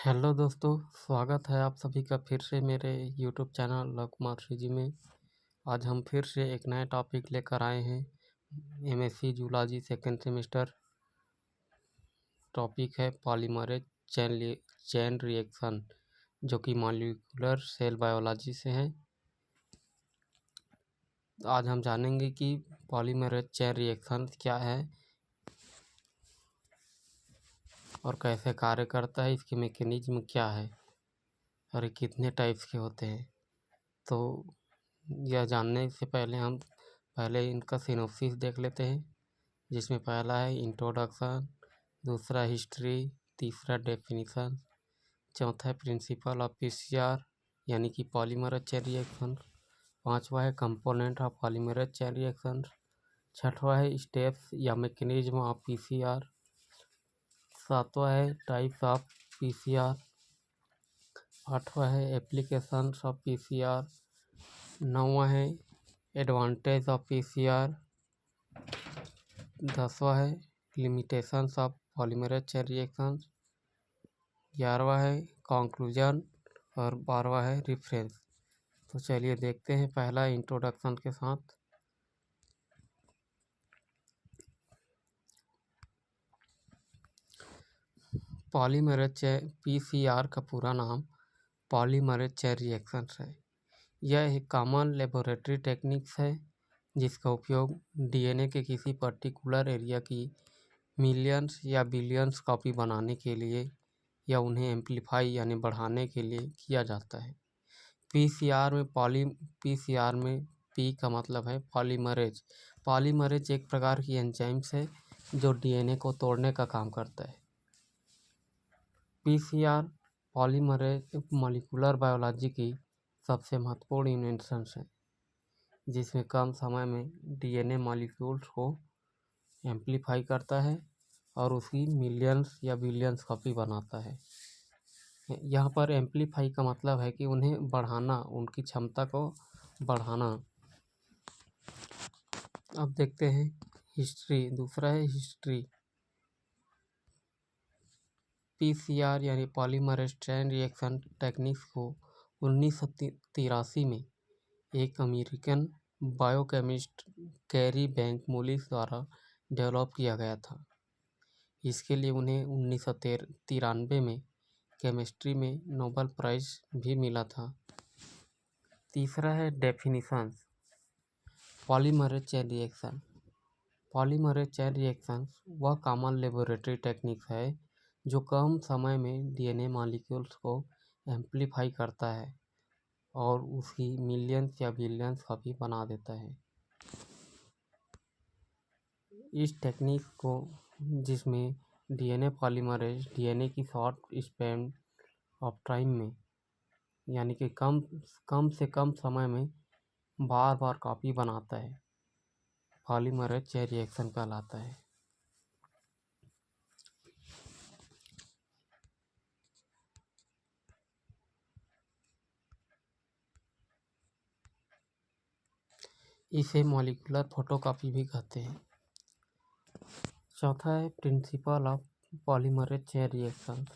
Hello दोस्तों, स्वागत है आप सभी का फिर से मेरे YouTube channel love Kumar Shri में। आज हम फिर से एक नया टॉपिक लेकर आए हैं। MSc zoology second semester. Topic है पॉलीमरेज चेन रिएक्शन, जो कि मॉलिक्यूलर सेल बायोलॉजी से है। आज हम जानेंगे कि पॉलीमरेज चेन रिएक्शन क्या है और कैसे कार्य करता है, इसके मैकेनिज्म क्या है और ये कितने टाइप्स के होते हैं। तो यह जानने से पहले हम इनका सिनॉप्सिस देख लेते हैं, जिसमें पहला है इंट्रोडक्शन, दूसरा हिस्ट्री, तीसरा डेफिनेशन, चौथा है प्रिंसिपल ऑफ पीसीआर यानी कि पॉलीमरेज चेन रिएक्शन, पांचवा है component of polymerase chain reaction, छठवा है स्टेप्स या मैकेनिज्म ऑफ पीसीआर, सातवां है टाइप्स ऑफ पीसीआर, आठवां है एप्लीकेशंस ऑफ पीसीआर, नौवां है एडवांटेज ऑफ पीसीआर, दसवां है limitations of polymerase chain reaction, 11वां है कंक्लूजन और 12वां है रेफरेंस। तो चलिए देखते हैं पहला इंट्रोडक्शन के साथ। पॉलीमरेज चेन पीसीआर का पूरा नाम पॉलीमरेज चेन रिएक्शन है। यह एक कॉमन लेबोरेटरी टेक्निक्स है जिसका उपयोग डीएनए के किसी पर्टिकुलर एरिया की मिलियंस या बिलियंस कॉपी बनाने के लिए या उन्हें एम्पलीफाई यानी बढ़ाने के लिए किया जाता है। पीसीआर में पी का मतलब है पॉलीमरेज। पॉलीमरेज एक प्रकार की एंजाइम्स है जो डीएनए को तोड़ने का काम करता है। पीसीआर पॉलीमरेज मॉलिक्यूलर बायोलॉजी की सबसे महत्वपूर्ण इन्वेंशन है, जिसमें कम समय में डीएनए मॉलिक्यूल्स को एम्पलीफाई करता है और उसकी मिलियंस या बिलियंस कॉपी बनाता है। यहाँ पर एम्पलीफाई का मतलब है कि उन्हें बढ़ाना, उनकी क्षमता को बढ़ाना। अब देखते हैं हिस्ट्री। दूसरा है हिस्ट्री। पीसीआर यानी पॉलीमरेज चेन रिएक्शन टेक्निक्स को 1983 में एक American biochemist carry bank mollies द्वारा डेवलप किया गया था। इसके लिए उन्हें 1993 में केमिस्ट्री में नोबेल प्राइज भी मिला था। तीसरा है definitions. Polymerase chain reaction. Polymerase chain reaction वह कॉमन लेबोरेटरी टेक्निक है जो कम समय में डीएनए मॉलिक्यूल्स को एम्पलीफाई करता है और उसकी मिलियंस या बिलियंस कॉपी बना देता है। इस टेक्निक को, जिसमें डीएनए पॉलीमरेज डीएनए की शॉर्ट स्पैन ऑफ टाइम में यानी कि कम से कम समय में बार बार कॉपी बनाता है, पॉलीमरेज चेन रिएक्शन कहलाता है। इसे मॉलिक्यूलर फोटोकॉपी भी कहते हैं। चौथा है principle of polymerase chain reaction.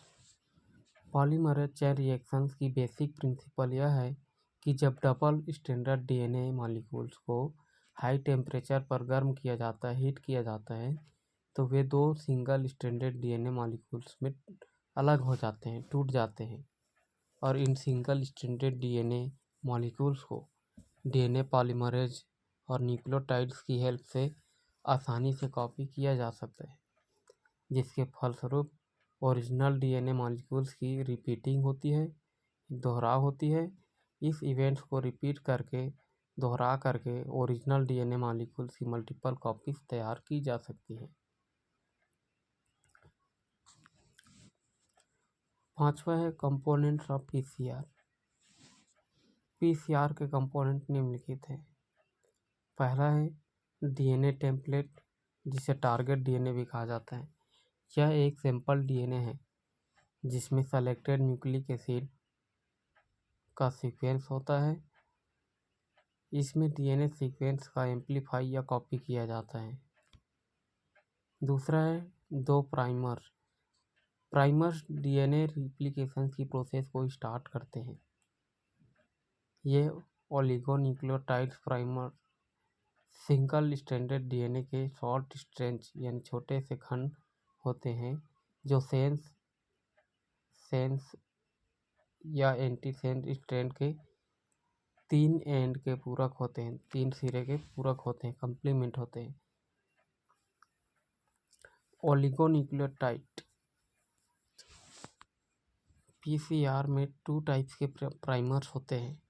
Polymerase chain reactions की बेसिक प्रिंसिपल यह है कि जब डबल स्टैंडर्ड डीएनए मॉलिक्यूल्स को हाई टेम्परेचर पर गर्म किया जाता है, हीट किया जाता है, तो वे दो सिंगल स्टैंडर्ड डीएनए मॉलिक्यूल्स में अलग हो जाते हैं, टूट जाते हैं, और in single standard DNA molecules को डीएनए पॉलीमरेज और न्यूक्लियोटाइड्स की हेल्प से आसानी से कॉपी किया जा सकता है, जिसके फलस्वरूप ओरिजिनल डीएनए मॉलिक्यूल्स की रिपीटिंग होती है, दोहराव होती है। इस इवेंट्स को रिपीट करके, दोहरा करके ओरिजिनल डीएनए मॉलिक्यूल्स की मल्टीपल कॉपीज तैयार की जा सकती है। पांचवा है कंपोनेंट्स ऑफ पीसीआर। पीसीआर के कंपोनेंट निम्नलिखित हैं। पहला है डीएनए टेम्पलेट, जिसे टारगेट डीएनए भी कहा जाता है। यह एक सैंपल डीएनए है जिसमें सेलेक्टेड न्यूक्लिक एसिड का सीक्वेंस होता है। इसमें डीएनए सीक्वेंस का एम्पलीफाई या कॉपी किया जाता है। दूसरा है दो प्राइमर। प्राइमर्स डीएनए रिप्लिकेशन की प्रोसेस को स्टार्ट करते हैं। ये oligonucleotide primer single stranded DNA के शॉर्ट स्ट्रैंड्स यानी छोटे से खंड होते हैं जो सेंस या एंटीसेंस स्ट्रैंड के 3 एंड के पूरक होते हैं, 3 सिरे के पूरक होते हैं, कंप्लीमेंट होते हैं। ओलिगोन्यूक्लियोटाइड पीसीआर में 2 टाइप्स के प्राइमर्स होते हैं।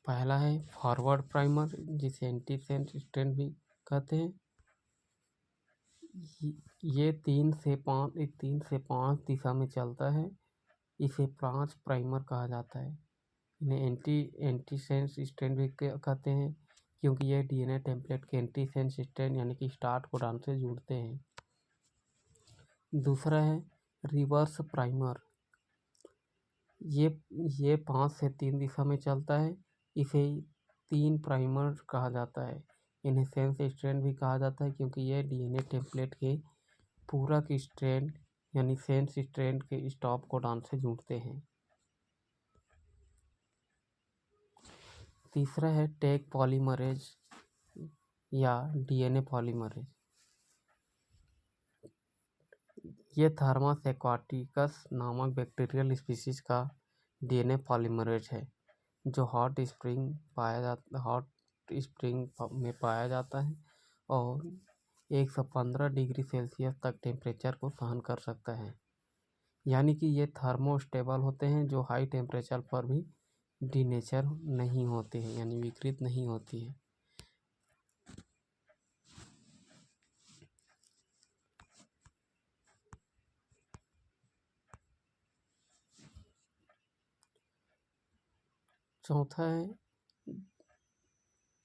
पहला है फॉरवर्ड प्राइमर जिसे एंटीसेंस स्ट्रैंड भी कहते हैं। ये 3 से 5 दिशा में चलता है। इसे 5 प्राइमर कहा जाता है। इन्हें एंटीसेंस स्ट्रैंड भी कहते हैं क्योंकि ये डीएनए टेम्पलेट के एंटीसेंस स्ट्रैंड यानी कि स्टार्ट कोडॉन से जुड़ते हैं। दूसरा है रिवर्स प्राइमर। ये 5 से 3 दिशा में चलता है। इसे 3 प्राइमर कहा जाता है। इन्हें सेंस स्ट्रैंड भी कहा जाता है क्योंकि यह डीएनए टेम्पलेट के पूरक स्ट्रैंड यानी सेंस स्ट्रैंड के स्टॉप कोडॉन से जुड़ते हैं। तीसरा है टैग पॉलीमरेज या डीएनए पॉलीमरेज। ये थर्मस एक्वाटिकस नामक बैक्टीरियल स्पीशीज का डीएनए पॉलीमरेज है जो हॉट स्प्रिंग में पाया जाता है और 115 डिग्री सेल्सियस तक टेम्परेचर को सहन कर सकता है। यानी कि ये थर्मोस्टेबल होते हैं जो हाई टेम्परेचर पर भी डीनेचर नहीं होते हैं यानी विकृत नहीं होती है। चौथा है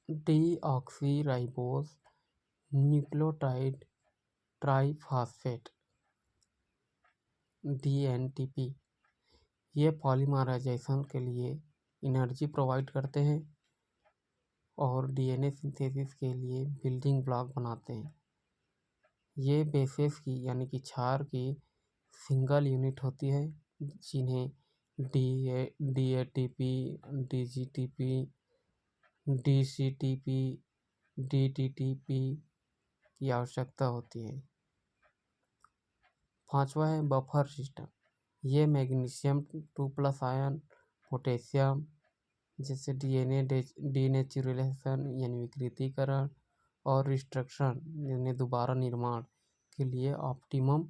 डीऑक्सीराइबोस न्यूक्लियोटाइड ट्राइफॉस्फेट DNTP। ये पॉलीमराइजेशन के लिए एनर्जी प्रोवाइड करते हैं और डीएनए सिंथेसिस के लिए बिल्डिंग ब्लॉक बनाते हैं। ये बेसेस की यानी कि क्षार की सिंगल यूनिट होती है जिन्हें DATP, DGTP, DCTP, DTTP की आवश्यकता होती है। पांचवा है बफर सिस्टम। ये मैग्नीशियम 2+ आयन, पोटेशियम जैसे डीएनए डीनेचुरलाइजेशन यानी विकृतीकरण और रिस्ट्रक्शन यानी दोबारा निर्माण के लिए ऑप्टिमम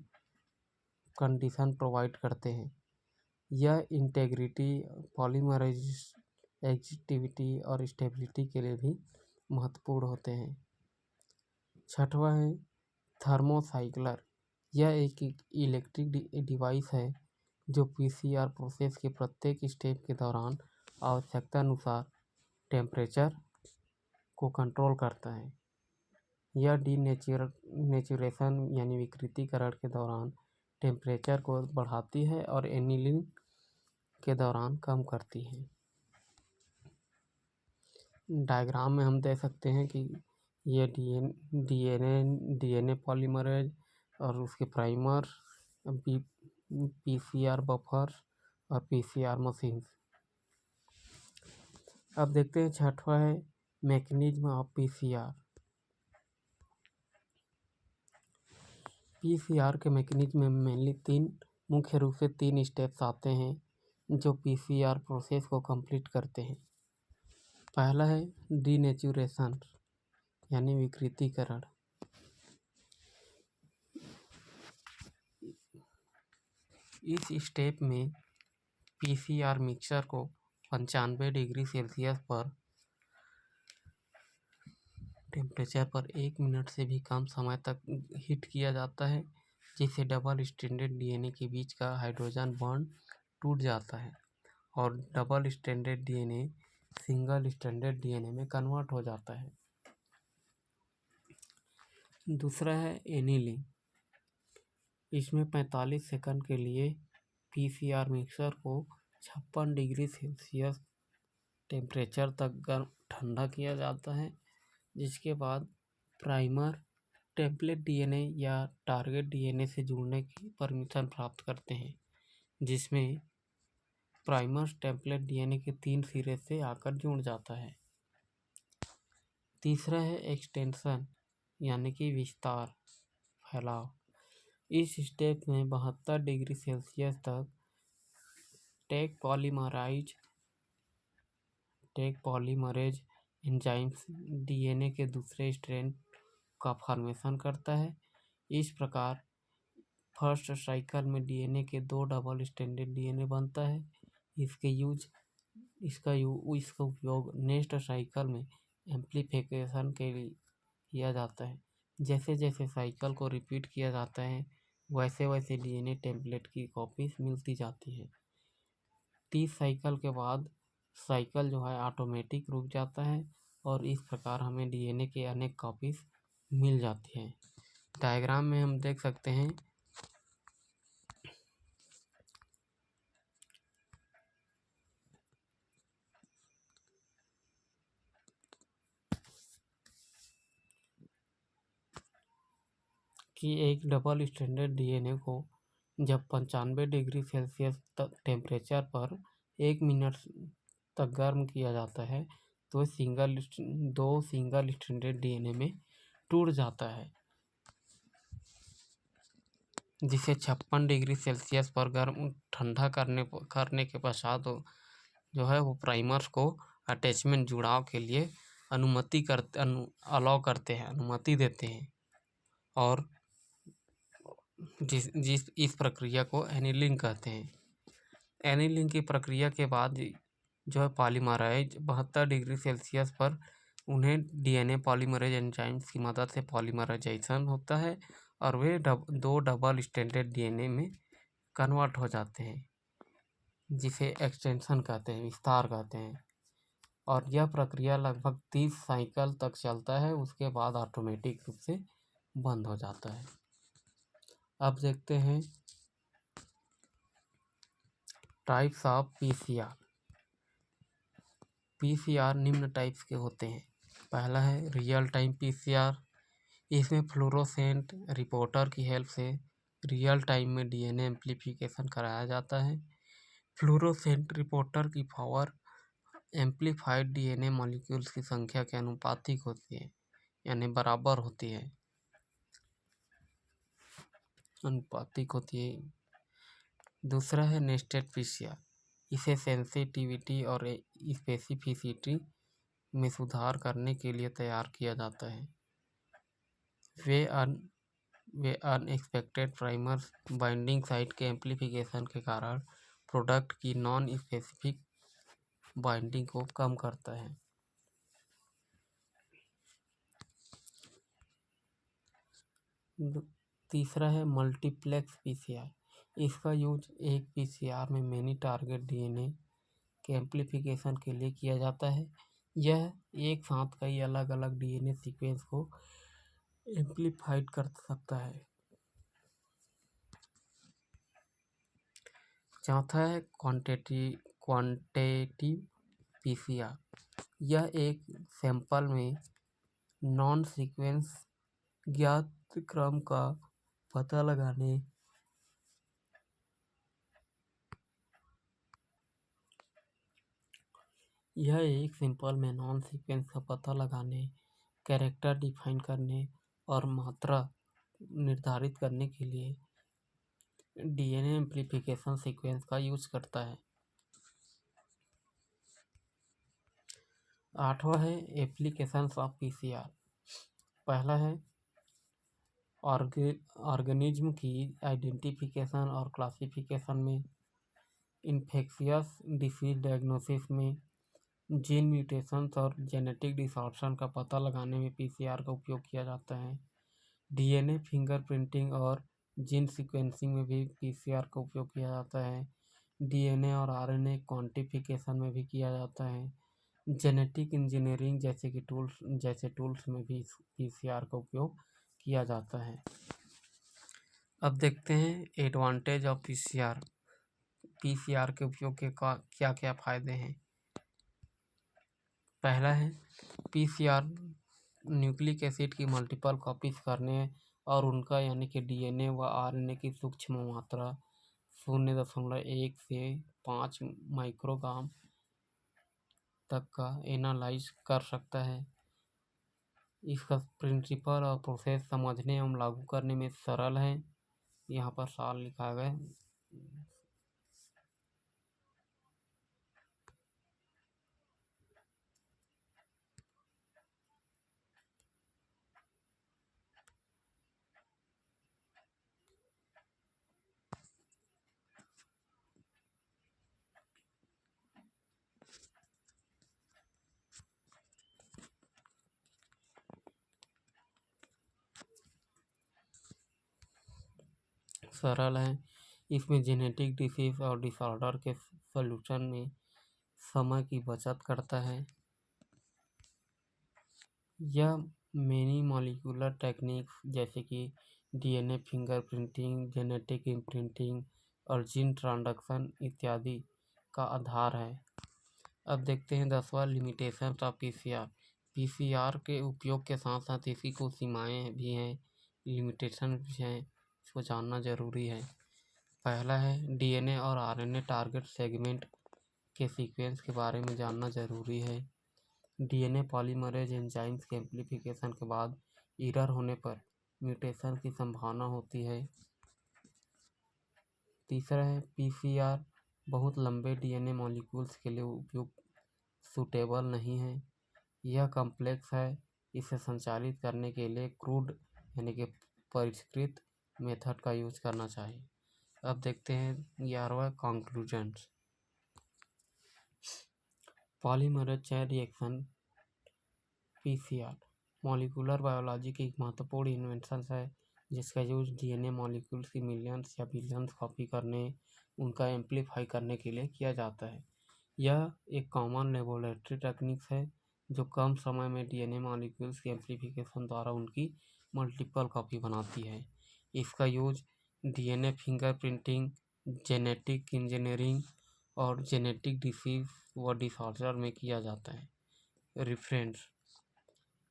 कंडीशन प्रोवाइड करते हैं। यह इंटेग्रिटी, पॉलीमराइज एक्टिविटी और स्टेबिलिटी के लिए भी महत्वपूर्ण होते हैं। छठवा है थर्मोसाइक्लर। यह एक इलेक्ट्रिक डिवाइस है जो पीसीआर प्रोसेस के प्रत्येक स्टेप के दौरान आवश्यकता अनुसार टेम्परेचर को कंट्रोल करता है। यह डीनेचुरेशन यानी विकृतीकरण के दौरान टेम्परेचर को बढ़ाती है और एनीलिंग के दौरान कम करती है। डायग्राम में हम देख सकते हैं कि ये डीएनए पॉलीमरेज और उसके प्राइमर, पीसीआर बफर और पीसीआर मशीन। अब देखते हैं छठवा है मैकेनिज्म ऑफ पीसीआर। पीसीआर के मैकेनिज्म में मेनली मुख्य रूप से 3 स्टेप्स आते हैं जो पीसीआर प्रोसेस को कंप्लीट करते हैं। पहला है डीनेचुरेशन यानी विकृतीकरण। इस स्टेप में पीसीआर मिक्सचर को 95 डिग्री सेल्सियस पर टेम्परेचर पर 1 मिनट से भी कम समय तक हीट किया जाता है जिससे डबल स्ट्रैंडेड डीएनए के बीच का हाइड्रोजन बॉन्ड टूट जाता है और double stranded DNA single stranded DNA में कन्वर्ट हो जाता है। दूसरा है एनीलिंग। इसमें 45 सेकंड के लिए पीसीआर मिक्सर को 56 डिग्री सेल्सियस टेम्परेचर तक गर्म ठंडा किया जाता है जिसके बाद प्राइमर टेम्पलेट डीएनए या टारगेट डीएनए से जुड़ने की परमिशन प्राप्त करते हैं, जिसमें प्राइमर्स टेम्पलेट डीएनए के 3 सिरे से आकर जुड़ जाता है। तीसरा है एक्सटेंशन यानी कि विस्तार, फैलाव। इस स्टेप में 72 डिग्री सेल्सियस तक टेक पॉलीमरेज एंजाइम्स डीएनए के दूसरे स्ट्रैंड का फॉर्मेशन करता है। इस प्रकार फर्स्ट साइकिल में डीएनए के 2 डबल स्ट्रैंडेड डीएनए बनता है। इसका उपयोग नेक्स्ट साइकिल में एम्प्लीफिकेशन के लिए किया जाता है। जैसे जैसे साइकिल को रिपीट किया जाता है वैसे वैसे डीएनए टेम्पलेट की कॉपीज मिलती जाती है। 30 साइकिल के बाद साइकिल जो है ऑटोमेटिक रुक जाता है और इस प्रकार हमें डीएनए के अनेक कॉपीज मिल जाती हैं। डायग्राम में हम देख सकते हैं कि एक डबल स्ट्रैंडेड डीएनए को जब 95 डिग्री सेल्सियस टेम्परेचर पर 1 मिनट तक गर्म किया जाता है तो दो सिंगल स्ट्रैंडेड डीएनए में टूट जाता है, जिसे 56 डिग्री सेल्सियस पर गर्म ठंडा करने के पश्चात जो है वो प्राइमर्स को अटैचमेंट जुड़ाव के लिए अनुमति देते हैं और इस प्रक्रिया को एनीलिंग कहते हैं। एनीलिंग की प्रक्रिया के बाद जो है पॉलीमराइज 72 डिग्री सेल्सियस पर उन्हें डीएनए पॉलीमरेज एंजाइम्स की मदद से पॉलीमराइजेशन होता है और वे 2 डबल स्ट्रैंडेड डीएनए में कन्वर्ट हो जाते हैं, जिसे एक्सटेंशन कहते हैं, विस्तार कहते हैं। और यह प्रक्रिया लगभग 30 साइकिल तक चलता है, उसके बाद ऑटोमेटिक रूप से बंद हो जाता है। अब देखते हैं टाइप्स ऑफ पीसीआर। पीसीआर निम्न टाइप्स के होते हैं। पहला है रियल टाइम पीसीआर। इसमें फ्लोरोसेंट रिपोर्टर की हेल्प से रियल टाइम में डीएनए एम्प्लीफिकेशन कराया जाता है। फ्लोरोसेंट रिपोर्टर की पावर एम्प्लीफाइड डीएनए मॉलिक्यूल्स की संख्या के अनुपातिक होती है, यानी बराबर होती है, अनुपातिक होती है। दूसरा है नेस्टेड पीसीआर। इसे सेंसिटिविटी और स्पेसिफिसिटी में सुधार करने के लिए तैयार किया जाता है। वे अनएक्सपेक्टेड प्राइमर बाइंडिंग साइट के एम्प्लीफिकेशन के कारण प्रोडक्ट की नॉन स्पेसिफिक बाइंडिंग को कम करता है। तीसरा है मल्टीप्लेक्स पीसीआर। इसका यूज एक पीसीआर में मेनी टारगेट डीएनए के एम्प्लीफिकेशन के लिए किया जाता है। यह एक साथ कई अलग अलग डीएनए सीक्वेंस को एम्प्लीफाइड कर सकता है। चौथा है क्वांटिटेटिव पीसीआर। यह एक सैंपल में नॉन सीक्वेंस ज्ञात क्रम का पता लगाने कैरेक्टर डिफाइन करने और मात्रा निर्धारित करने के लिए डीएनए एम्प्लीफिकेशन सीक्वेंस का यूज करता है। आठवां है एप्लीकेशंस ऑफ पीसीआर। पहला है ऑर्गेनिज्म की आइडेंटिफिकेशन और क्लासिफिकेशन में, इन्फेक्शियस डिसीज डायग्नोसिस में, जीन म्यूटेशंस और जेनेटिक डिसऑर्डर का पता लगाने में पीसीआर का उपयोग किया जाता है। डीएनए फिंगरप्रिंटिंग और जीन सीक्वेंसिंग में भी पीसीआर का उपयोग किया जाता है। डीएनए और आरएनए क्वांटिफिकेशन में भी किया जाता है। जेनेटिक इंजीनियरिंग जैसे टूल्स में भी पीसीआर का उपयोग किया जाता है। अब देखते हैं एडवांटेज ऑफ पीसीआर। पीसीआर के उपयोग के क्या क्या फायदे हैं। पहला है पीसीआर न्यूक्लिक एसिड की मल्टीपल कॉपीज करने और उनका यानी कि डीएनए व आरएनए की सूक्ष्म मात्रा 0.1 से 5 माइक्रोग्राम तक का एनालाइज कर सकता है। इसका प्रिंसिपल और प्रोसेस समझने एवं लागू करने में सरल है। यहाँ पर साल लिखा गया है। सरल है। इसमें जेनेटिक डिसीज और डिसऑर्डर के सॉल्यूशन में समय की बचत करता है। यह मेनी मॉलिक्यूलर टेक्निक्स जैसे कि डीएनए फिंगरप्रिंटिंग, जेनेटिक इम्प्रिंटिंग और जीन ट्रांसडक्शन इत्यादि का आधार है। अब देखते हैं 10वां लिमिटेशन ऑफ पीसीआर। पीसीआर के उपयोग के साथ साथ इसकी कुछ सीमाएँ भी हैं, लिमिटेशन भी हैं, इसको जानना जरूरी है। पहला है डीएनए और आरएनए टारगेट सेगमेंट के सीक्वेंस के बारे में जानना जरूरी है। डीएनए पॉलीमरेज एंजाइम्स के एम्प्लीफिकेशन के बाद एरर होने पर म्यूटेशन की संभावना होती है। तीसरा है पीसीआर बहुत लंबे डीएनए मॉलिक्यूल्स के लिए उपयुक्त सूटेबल नहीं है। यह कॉम्प्लेक्स है। इसे संचालित करने के लिए क्रूड यानी कि परिष्कृत मेथड का यूज करना चाहिए। अब देखते हैं 11वां conclusions. Polymerase chain reaction PCR molecular biology की एक महत्वपूर्ण इन्वेंशन है जिसका यूज डीएनए मॉलिक्यूल्स की मिलियंस या बिलियंस कॉपी करने, उनका एम्प्लीफाई करने के लिए किया जाता है। यह एक कॉमन लेबोरेटरी टेक्निक्स है जो कम समय में डीएनए मॉलिक्यूल्स के एम्प्लीफिकेशन द्वारा उनकी मल्टीपल कॉपी बनाती है। इसका use DNA fingerprinting, genetic engineering और जेनेटिक डिसीज व डिसऑर्डर में किया जाता है। Reference: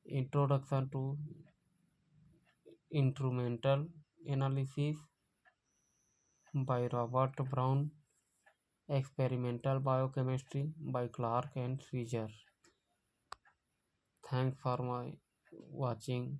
introduction to instrumental analysis by Robert Brown, Experimental Biochemistry by Clark and Switzer. Thanks for watching.